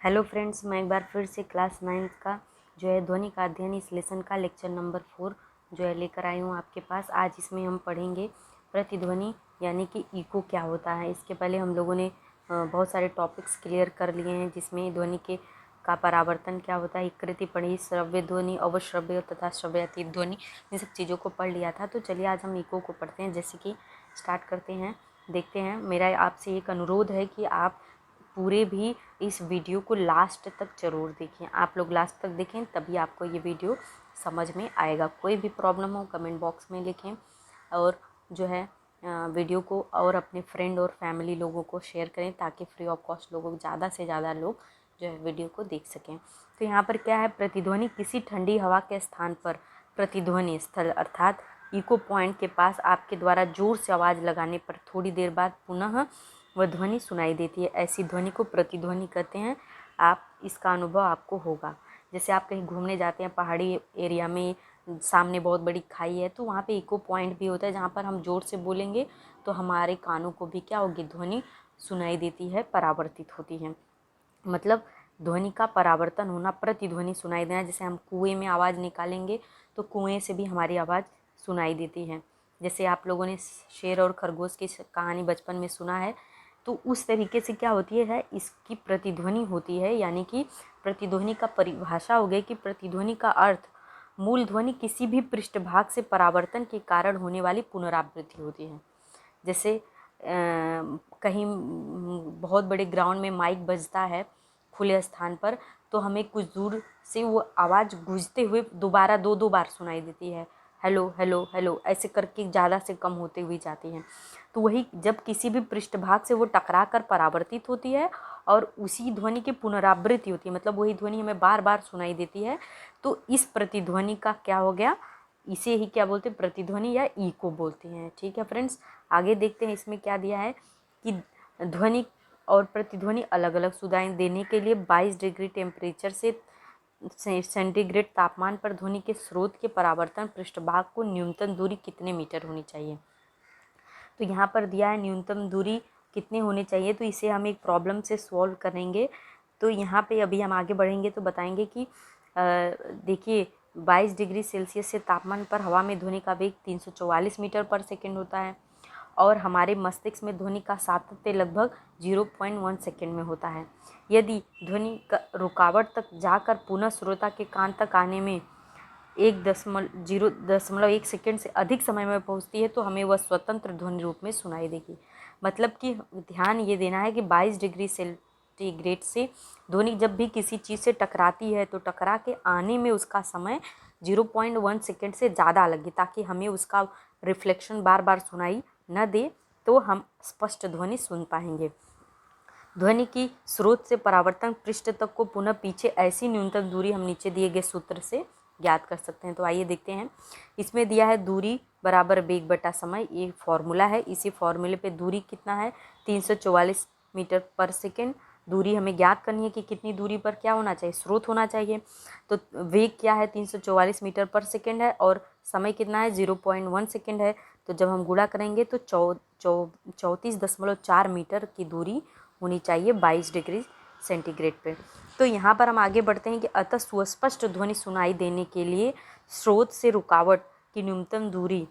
Hello friends, मैं एक बार फिर से क्लास 9th का जो है ध्वनि का अध्ययन इस लेसन का लेक्चर नंबर 4 जो है लेकर आई हूँ आपके पास। आज इसमें हम पढ़ेंगे प्रतिध्वनि यानी कि इको क्या होता है। इसके पहले हम लोगों ने बहुत सारे टॉपिक्स क्लियर कर लिए हैं, जिसमें ध्वनि के का परावर्तन क्या होता है, कृति पढ़ी, श्रव्य ध्वनि, अवश्रव्य तथा श्रव्यातीत ध्वनि, इन सब चीज़ों को पढ़ लिया था। तो चलिए आज हम इको को पढ़ते हैं। जैसे कि स्टार्ट करते हैं, देखते हैं। मेरा आपसे एक अनुरोध है कि आप पूरे भी इस वीडियो को लास्ट तक ज़रूर देखें। आप लोग लास्ट तक देखें तभी आपको ये वीडियो समझ में आएगा। कोई भी प्रॉब्लम हो कमेंट बॉक्स में लिखें, और जो है वीडियो को और अपने फ्रेंड और फैमिली लोगों को शेयर करें, ताकि फ्री ऑफ कॉस्ट लोगों ज़्यादा से ज़्यादा लोग जो है वीडियो को देख सकें। तो यहाँ पर क्या है, प्रतिध्वनि किसी ठंडी हवा के स्थान पर प्रतिध्वनि स्थल अर्थात इको पॉइंट के पास आपके द्वारा जोर से आवाज़ लगाने पर थोड़ी देर बाद पुनः वह ध्वनि सुनाई देती है। ऐसी ध्वनि को प्रतिध्वनि कहते हैं। आप इसका अनुभव आपको होगा। जैसे आप कहीं घूमने जाते हैं पहाड़ी एरिया में, सामने बहुत बड़ी खाई है, तो वहाँ पे इको पॉइंट भी होता है, जहाँ पर हम ज़ोर से बोलेंगे तो हमारे कानों को भी क्या होगी, ध्वनि सुनाई देती है, परावर्तित होती है। मतलब ध्वनि का परावर्तन होना, प्रतिध्वनि सुनाई देना। जैसे हम कुएं में आवाज़ निकालेंगे तो कुएं से भी हमारी आवाज़ सुनाई देती है। जैसे आप लोगों ने शेर और खरगोश की कहानी बचपन में सुना है, तो उस तरीके से क्या होती है, इसकी प्रतिध्वनि होती है। यानी कि प्रतिध्वनि का परिभाषा हो गई कि प्रतिध्वनि का अर्थ मूल ध्वनि किसी भी पृष्ठभाग से परावर्तन के कारण होने वाली पुनरावृत्ति होती है। जैसे कहीं बहुत बड़े ग्राउंड में माइक बजता है खुले स्थान पर, तो हमें कुछ दूर से वो आवाज़ गूंजते हुए दोबारा दो बार सुनाई देती है, हेलो हेलो हेलो, ऐसे करके ज़्यादा से कम होते हुए जाती हैं। तो वही जब किसी भी पृष्ठभाग से वो टकरा कर परावर्तित होती है और उसी ध्वनि की पुनरावृत्ति होती है, मतलब वही ध्वनि हमें बार बार सुनाई देती है, तो इस प्रतिध्वनि का क्या हो गया, इसे ही क्या बोलते हैं, प्रतिध्वनि या इको बोलते हैं। ठीक है फ्रेंड्स, आगे देखते हैं इसमें क्या दिया है कि ध्वनि और प्रतिध्वनि अलग अलग सुनाई देने के लिए 22 डिग्री टेम्परेचर से सेंटीग्रेड तापमान पर ध्वनि के स्रोत के परावर्तन पृष्ठभाग को न्यूनतम दूरी कितने मीटर होनी चाहिए। तो यहाँ पर दिया है न्यूनतम दूरी कितने होने चाहिए, तो इसे हम एक प्रॉब्लम से सॉल्व करेंगे। तो यहाँ पे अभी हम आगे बढ़ेंगे तो बताएंगे कि देखिए 22 डिग्री सेल्सियस से तापमान पर हवा में ध्वनि का वेग 344 मीटर पर सेकेंड होता है, और हमारे मस्तिष्क में ध्वनि का सातत्य लगभग 0.1 सेकेंड में होता है। यदि ध्वनि का रुकावट तक जाकर पुनः श्रोता के कान तक आने में 0.1 सेकेंड से अधिक समय में पहुंचती है, तो हमें वह स्वतंत्र ध्वनि रूप में सुनाई देगी। मतलब कि ध्यान ये देना है कि 22 डिग्री सेंटीग्रेड से ध्वनि जब भी किसी चीज़ से टकराती है, तो टकरा के आने में उसका समय 0.1 सेकेंड से ज़्यादा लगे, ताकि हमें उसका रिफ्लेक्शन बार बार सुनाई न दे, तो हम स्पष्ट ध्वनि सुन पाएंगे। ध्वनि की स्रोत से परावर्तन पृष्ठ तक को पुनः पीछे ऐसी न्यूनतम दूरी हम नीचे दिए गए सूत्र से ज्ञात कर सकते हैं। तो आइए देखते हैं। इसमें दिया है दूरी बराबर वेग बटा समय, ये फॉर्मूला है। इसी फॉर्मूले पे दूरी कितना है, 344 मीटर पर सेकेंड। दूरी हमें ज्ञात करनी है कि कितनी दूरी पर क्या होना चाहिए, स्रोत होना चाहिए। तो वेग क्या है, 344 मीटर पर सेकेंड है, और समय कितना है, 0.1 सेकेंड है। तो जब हम गुणा करेंगे तो 34.4 मीटर की दूरी होनी चाहिए 22 डिग्री सेंटीग्रेड पे। तो यहाँ पर हम आगे बढ़ते हैं कि अतः सुस्पष्ट ध्वनि सुनाई देने के लिए स्रोत से रुकावट की न्यूनतम दूरी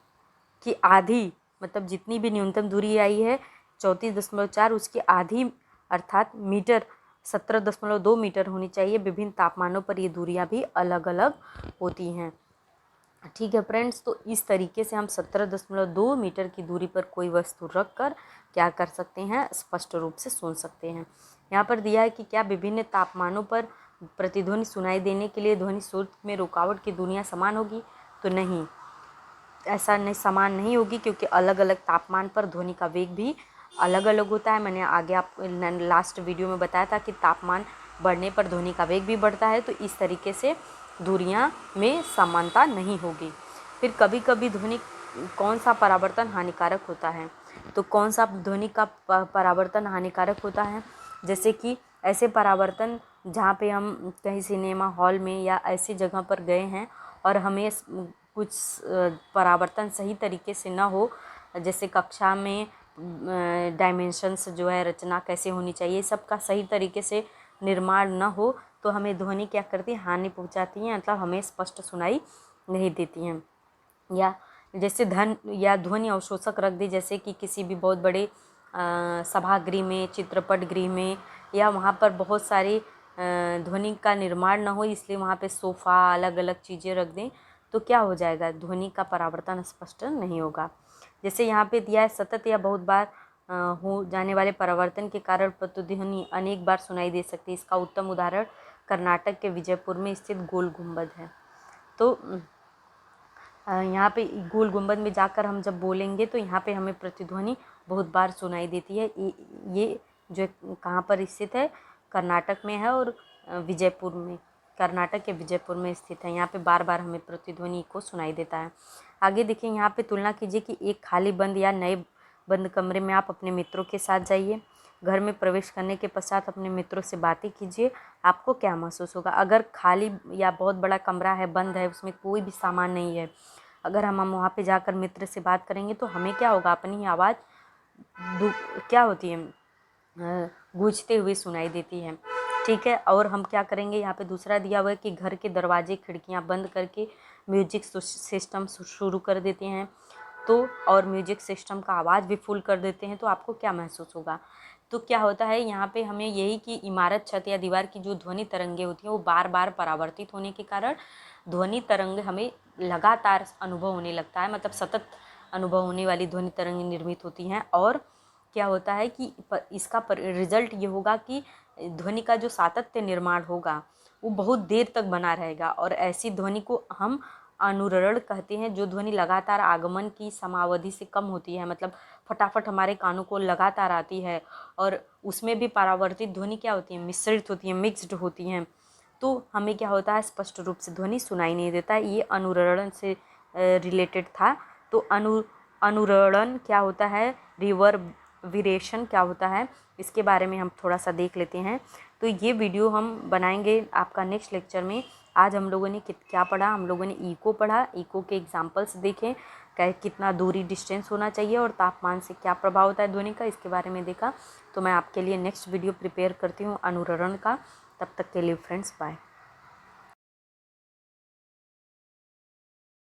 की आधी, मतलब जितनी भी न्यूनतम दूरी आई है 34.4, उसकी आधी अर्थात मीटर 17.2 मीटर होनी चाहिए। विभिन्न तापमानों पर ये दूरियां भी अलग अलग होती हैं। ठीक है फ्रेंड्स, तो इस तरीके से हम 17.2 मीटर की दूरी पर कोई वस्तु रख कर क्या कर सकते हैं, स्पष्ट रूप से सुन सकते हैं। यहाँ पर दिया है कि क्या विभिन्न तापमानों पर प्रतिध्वनि सुनाई देने के लिए ध्वनि स्रोत में रुकावट की दूरियां समान होगी। तो नहीं, ऐसा नहीं, समान नहीं होगी, क्योंकि अलग अलग तापमान पर ध्वनि का वेग भी अलग अलग होता है। मैंने आगे आप लास्ट वीडियो में बताया था कि तापमान बढ़ने पर ध्वनि का वेग भी बढ़ता है। तो इस तरीके से दूरियां में समानता नहीं होगी। फिर कभी कभी ध्वनि कौन सा परावर्तन हानिकारक होता है, तो कौन सा ध्वनि का परावर्तन हानिकारक होता है, जैसे कि ऐसे परावर्तन जहाँ पे हम कहीं सिनेमा हॉल में या ऐसी जगह पर गए हैं और हमें कुछ परावर्तन सही तरीके से ना हो, जैसे कक्षा में डायमेंशंस जो है, रचना कैसे होनी चाहिए, सबका सही तरीके से निर्माण न हो तो हमें ध्वनि क्या करती है, हानि पहुंचाती है, मतलब हमें स्पष्ट सुनाई नहीं देती हैं। या जैसे धन या ध्वनि अवशोषक रख दी, जैसे कि किसी भी बहुत बड़े सभागृह में, चित्रपट गृह में, या वहाँ पर बहुत सारी ध्वनि का निर्माण न हो, इसलिए वहाँ पे सोफ़ा अलग अलग चीज़ें रख दें, तो क्या हो जाएगा, ध्वनि का परावर्तन स्पष्ट नहीं होगा। जैसे यहाँ पे दिया है, सतत या बहुत बार हो जाने वाले परावर्तन के कारण प्रतिध्वनि अनेक बार सुनाई दे सकती है। इसका उत्तम उदाहरण कर्नाटक के विजयपुर में स्थित गोल गुंबद है। तो यहाँ पे गोल गुंबद में जाकर हम जब बोलेंगे तो यहाँ पे हमें प्रतिध्वनि बहुत बार सुनाई देती है। ये जो कहाँ पर स्थित है, कर्नाटक में है, और विजयपुर में, कर्नाटक के विजयपुर में स्थित है। यहाँ पे बार बार हमें प्रतिध्वनि को सुनाई देता है। आगे देखिए, यहाँ पे तुलना कीजिए कि एक खाली बंद या नए बंद कमरे में आप अपने मित्रों के साथ जाइए। घर में प्रवेश करने के पश्चात अपने मित्रों से बातें कीजिए, आपको क्या महसूस होगा। अगर खाली या बहुत बड़ा कमरा है, बंद है, उसमें कोई भी सामान नहीं है, अगर हम वहाँ पे जाकर मित्र से बात करेंगे तो हमें क्या होगा, अपनी ही आवाज़ क्या होती है, गूंजते हुए सुनाई देती है। ठीक है, और हम क्या करेंगे, यहाँ पे दूसरा दिया हुआ है कि घर के दरवाजे खिड़कियाँ बंद करके म्यूजिक सिस्टम शुरू कर देते हैं, तो और म्यूजिक सिस्टम का आवाज़ भी फुल कर देते हैं, तो आपको क्या महसूस होगा। तो क्या होता है, यहाँ पे हमें यही कि इमारत, छत या दीवार की जो ध्वनि तरंगे होती हैं वो बार बार परावर्तित होने के कारण ध्वनि तरंग हमें लगातार अनुभव होने लगता है, मतलब सतत अनुभव होने वाली ध्वनि तरंग निर्मित होती हैं। और क्या होता है कि इसका रिजल्ट ये होगा कि ध्वनि का जो सातत्य निर्माण होगा वो बहुत देर तक बना रहेगा, और ऐसी ध्वनि को हम अनुरण कहते हैं, जो ध्वनि लगातार आगमन की समावधि से कम होती है, मतलब फटाफट हमारे कानों को लगातार आती है, और उसमें भी परावर्तित ध्वनि क्या होती है, मिश्रित होती है, मिक्स्ड होती हैं, तो हमें क्या होता है, स्पष्ट रूप से ध्वनि सुनाई नहीं देता है। ये अनुरण से रिलेटेड था। तो अनुरण क्या होता है, रिवर्बरेशन क्या होता है, इसके बारे में हम थोड़ा सा देख लेते हैं। तो ये वीडियो हम बनाएंगे आपका नेक्स्ट लेक्चर में। आज हम लोगों ने क्या पढ़ा, हम लोगों ने इको पढ़ा, इको के एग्जांपल्स देखें, कितना दूरी डिस्टेंस होना चाहिए और तापमान से क्या प्रभाव होता है ध्वनि का, इसके बारे में देखा। तो मैं आपके लिए नेक्स्ट वीडियो प्रिपेयर करती हूँ अनुरण का। तब तक के लिए फ्रेंड्स, बाय।